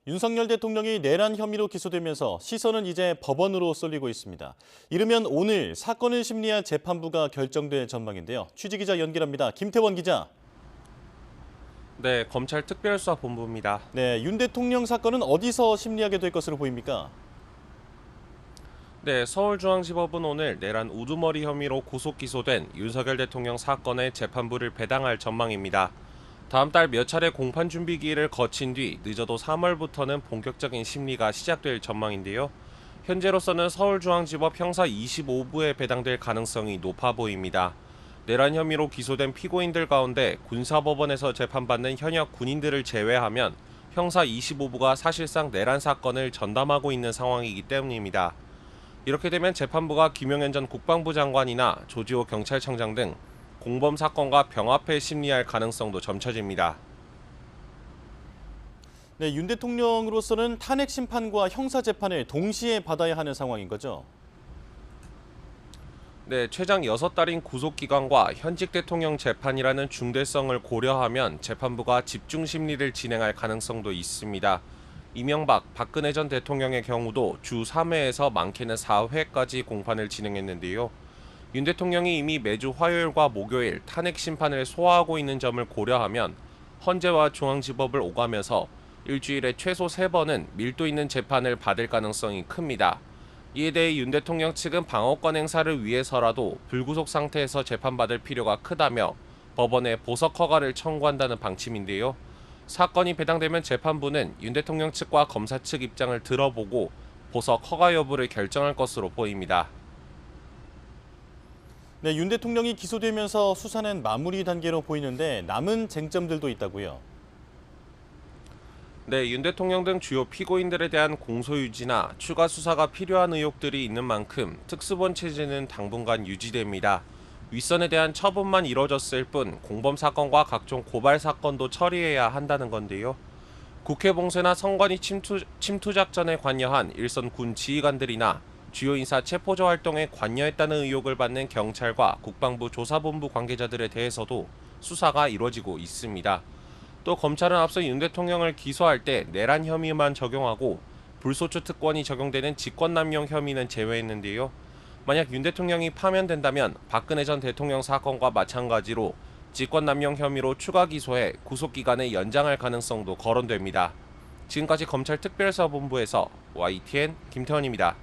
윤석열 대통령이 내란 혐의로 기소되면서 시선은 이제 법원으로 쏠리고 있습니다. 이르면 오늘 사건을 심리할 재판부가 결정될 전망인데요. 취재기자 연결합니다. 김태원 기자. 네, 검찰 특별수사본부입니다. 네, 윤 대통령 사건은 어디서 심리하게 될 것으로 보입니까? 네, 서울중앙지법은 오늘 내란 우두머리 혐의로 구속 기소된 윤석열 대통령 사건의 재판부를 배당할 전망입니다. 다음 달 몇 차례 공판 준비 기일을 거친 뒤 늦어도 3월부터는 본격적인 심리가 시작될 전망인데요. 현재로서는 서울중앙지법 형사 25부에 배당될 가능성이 높아 보입니다. 내란 혐의로 기소된 피고인들 가운데 군사법원에서 재판받는 현역 군인들을 제외하면 형사 25부가 사실상 내란 사건을 전담하고 있는 상황이기 때문입니다. 이렇게 되면 재판부가 김용현 전 국방부 장관이나 조지호 경찰청장 등 공범 사건과 병합해 심리할 가능성도 점쳐집니다. 네, 윤 대통령으로서는 탄핵 심판과 형사 재판을 동시에 받아야 하는 상황인 거죠? 네, 최장 6달인 구속기간과 현직 대통령 재판이라는 중대성을 고려하면 재판부가 집중 심리를 진행할 가능성도 있습니다. 이명박, 박근혜 전 대통령의 경우도 주 3회에서 많게는 4회까지 공판을 진행했는데요. 윤 대통령이 이미 매주 화요일과 목요일 탄핵 심판을 소화하고 있는 점을 고려하면 헌재와 중앙지법을 오가면서 일주일에 최소 3번은 밀도 있는 재판을 받을 가능성이 큽니다. 이에 대해 윤 대통령 측은 방어권 행사를 위해서라도 불구속 상태에서 재판받을 필요가 크다며 법원에 보석 허가를 청구한다는 방침인데요. 사건이 배당되면 재판부는 윤 대통령 측과 검사 측 입장을 들어보고 보석 허가 여부를 결정할 것으로 보입니다. 네, 윤 대통령이 기소되면서 수사는 마무리 단계로 보이는데 남은 쟁점들도 있다고요. 네, 윤 대통령 등 주요 피고인들에 대한 공소유지나 추가 수사가 필요한 의혹들이 있는 만큼 특수본 체제는 당분간 유지됩니다. 윗선에 대한 처분만 이뤄졌을 뿐 공범 사건과 각종 고발 사건도 처리해야 한다는 건데요. 국회 봉쇄나 선관위 침투 작전에 관여한 일선 군 지휘관들이나 주요 인사 체포조 활동에 관여했다는 의혹을 받는 경찰과 국방부 조사본부 관계자들에 대해서도 수사가 이루어지고 있습니다. 또 검찰은 앞서 윤 대통령을 기소할 때 내란 혐의만 적용하고 불소추 특권이 적용되는 직권남용 혐의는 제외했는데요. 만약 윤 대통령이 파면된다면 박근혜 전 대통령 사건과 마찬가지로 직권남용 혐의로 추가 기소해 구속기간을 연장할 가능성도 거론됩니다. 지금까지 검찰 특별수사본부에서 YTN 김태원입니다.